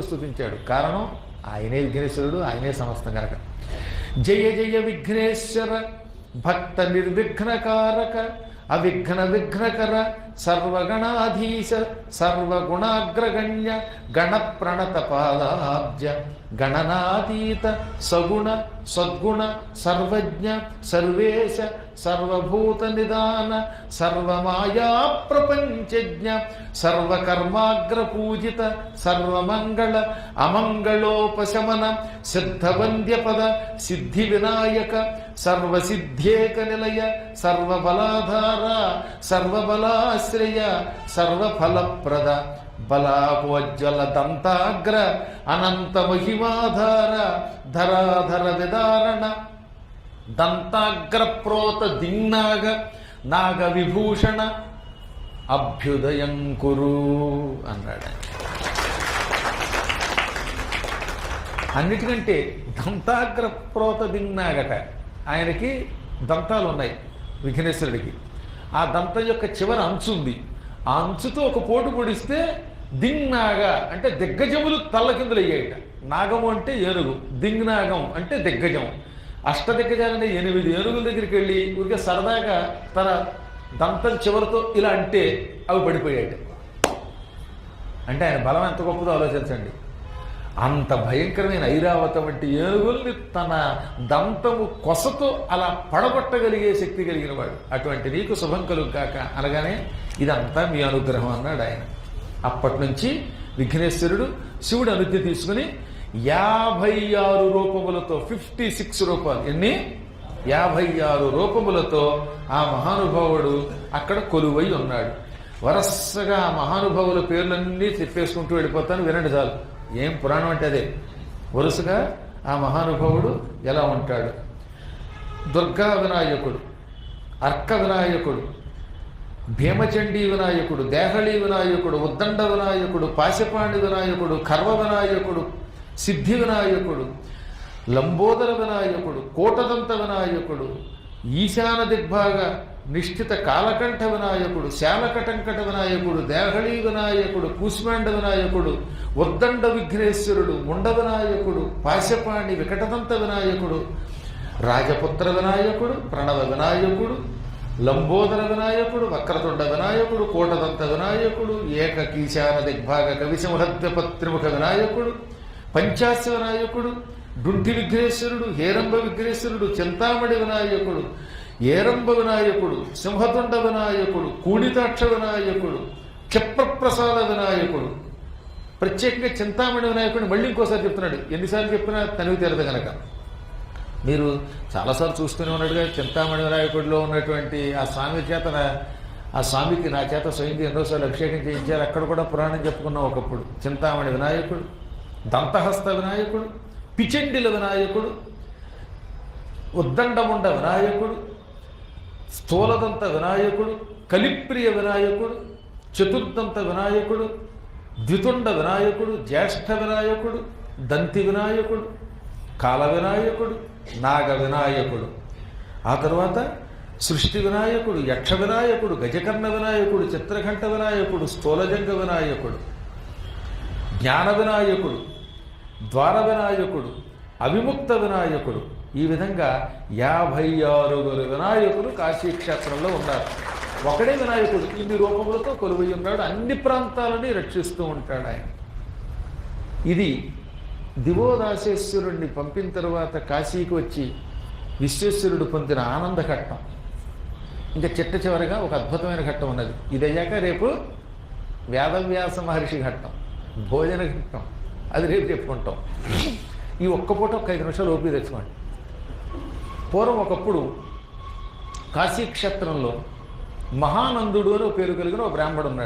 స్తుతించాడు. కారణం ఆయనే విఘ్నేశ్వరుడు, ఆయనే సమస్తం కనుక. జయ జయ విఘ్నేశ్వర భక్త నిర్విఘ్నకారక అవిఘ్న విఘ్నకర సర్వగణాధీశ సర్వగుణాగ్రగణ్య గణ ప్రణత పాదాబ్జ గణనాతీత సగుణ సద్గుణ సర్వజ్ఞ సర్వేశ సర్వభూత నిదాన సర్వమాయా ప్రపంచజ్ఞ సర్వకర్మాగ్ర పూజిత సర్వమంగళ అమంగళోపశమన సిద్ధవంద్యపద సిద్ధి వినాయక సర్వసిద్ధేక నిలయ సర్వబలాధార సర్వబలాశ్రయ సర్వఫలప్రద బలాకోజ్వల దంతాగ్ర అనంత మహిమాధార ధరాధర విదారణ దంతాగ్ర ప్రోత దింనాగ నాగ విభూషణ అభ్యుదయం కురు అన్నాడు. అన్నిటికంటే దంతాగ్ర ప్రోత దింనాగట. ఆయనకి దంతాలు ఉన్నాయి విఘ్నేశ్వరుడికి. ఆ దంతం యొక్క చివర అంచు ఉంది. ఆ అంచుతో ఒక పోటు పొడిస్తే దింగ్నాగ అంటే దిగ్గజములు తల్లకిందులు అయ్యాయిట. నాగము అంటే ఏనుగు, దింగ్నాగం అంటే దిగ్గజం. అష్టదిగ్గజాలనే 8 ఏనుగుల దగ్గరికి వెళ్ళి ఊరికే సరదాగా తన దంతం చివరితో ఇలా అంటే అవి పడిపోయాయిట. అంటే ఆయన బలం ఎంత గొప్పదో ఆలోచించండి. అంత భయంకరమైన ఐరావతం వంటి ఏనుగుల్ని తన దంతము కొసతో అలా పడగొట్టగలిగే శక్తి కలిగిన వాడు. అటువంటి నీకు శుభం కలుగుగాక అనగానే ఇదంతా మీ అనుగ్రహం అన్నాడు ఆయన. అప్పటి నుంచి విఘ్నేశ్వరుడు శివుడు అనుజ్ఞ తీసుకుని 56 రూపములతో 56 రూపాలు ఎన్ని 56 రూపములతో ఆ మహానుభావుడు అక్కడ కొలువై ఉన్నాడు. వరసగా ఆ మహానుభావుల పేర్లన్నీ చెప్పేసుకుంటూ వెళ్ళిపోతాను, వినండి చాలు. ఏం పురాణం అంటే అదే. వరుసగా ఆ మహానుభావుడు ఎలా ఉంటాడు. దుర్గా వినాయకుడు, అర్క వినాయకుడు, భీమచండీ వినాయకుడు, దేహళీ వినాయకుడు, ఉద్దండ వినాయకుడు, పాశపాణి వినాయకుడు, కర్వ వినాయకుడు, సిద్ధి వినాయకుడు, లంబోదర వినాయకుడు, కోటదంత వినాయకుడు, ఈశాన దిగ్భాగ నిష్ఠిత కాలకంఠ వినాయకుడు, శాలకటంకట వినాయకుడు, దేహళీ వినాయకుడు, కూష్మాండ వినాయకుడు, ఉద్దండ విఘ్నేశ్వరుడు, ముండ వినాయకుడు, పాశపాణి వికటదంత వినాయకుడు, రాజపుత్ర వినాయకుడు, ప్రణవ వినాయకుడు, లంబోదర వినాయకుడు, వక్రతుండ వినాయకుడు, కోటదంత వినాయకుడు, ఏకకీశాన దిగ్భాగ కవిసింహద్వపత్రిముఖ వినాయకుడు, పంచాస్య వినాయకుడు, డుంఠి విఘ్నేశ్వరుడు, హేరంబ విఘ్నేశ్వరుడు, చింతామణి వినాయకుడు, ఏరంబ వినాయకుడు, సింహతుండ వినాయకుడు, కూడితాక్ష వినాయకుడు, క్షిప్రప్రసాద వినాయకుడు. ప్రత్యేకంగా చింతామణి వినాయకుడిని మళ్ళీ ఇంకోసారి చెప్తున్నాడు. ఎన్నిసార్లు చెప్పినా తనివి తీరదు కనుక. మీరు చాలాసార్లు చూస్తూనే ఉన్నాడుగా చింతామణి వినాయకుడిలో ఉన్నటువంటి ఆ స్వామి చేత ఆ స్వామికి నా చేత స్వయంగా ఎన్నోసార్లు అభిషేకం చేయించారు. అక్కడ కూడా పురాణం చెప్పుకున్నాం ఒకప్పుడు. చింతామణి వినాయకుడు, దంతహస్త వినాయకుడు, పిచండిల వినాయకుడు, ఉద్దండముండ వినాయకుడు, స్థూలదంత వినాయకుడు, కలిప్రియ వినాయకుడు, చతుర్దంత వినాయకుడు, ద్వితుండ వినాయకుడు, జ్యేష్ఠ వినాయకుడు, దంతి వినాయకుడు, కాల వినాయకుడు, నాగ వినాయకుడు. ఆ తరువాత సృష్టి వినాయకుడు, యక్ష వినాయకుడు, గజకర్ణ వినాయకుడు, చిత్రఘంట వినాయకుడు, స్థూలజంగ వినాయకుడు, జ్ఞాన వినాయకుడు, ద్వార వినాయకుడు, అవిముక్త వినాయకుడు. ఈ విధంగా 56 వినాయకులు కాశీక్షేత్రంలో ఉన్నారు. ఒకడే వినాయకుడు ఇన్ని రూపములతో కొలువై ఉన్నాడు. అన్ని ప్రాంతాలని రక్షిస్తూ ఉంటాడు ఆయన. ఇది దివోదాసేశ్వరుణ్ణి పంపిన తరువాత కాశీకి వచ్చి విశ్వేశ్వరుడు పొందిన ఆనంద ఘట్టం. ఇంకా చివరగా ఒక అద్భుతమైన ఘట్టం ఉన్నది. ఇది అయ్యాక రేపు వేదవ్యాస మహర్షి ఘట్టం, భోజన ఘట్టం, అది రేపు చెప్పుకుంటాం. ఈ ఒక్క పూట ఒక 5 నిమిషాలు ఓపి తెచ్చుకోండి. పూర్వం ఒకప్పుడు కాశీక్షేత్రంలో మహానందుడు అని పేరు కలిగిన ఒక బ్రాహ్మడు ఉన్నాడు.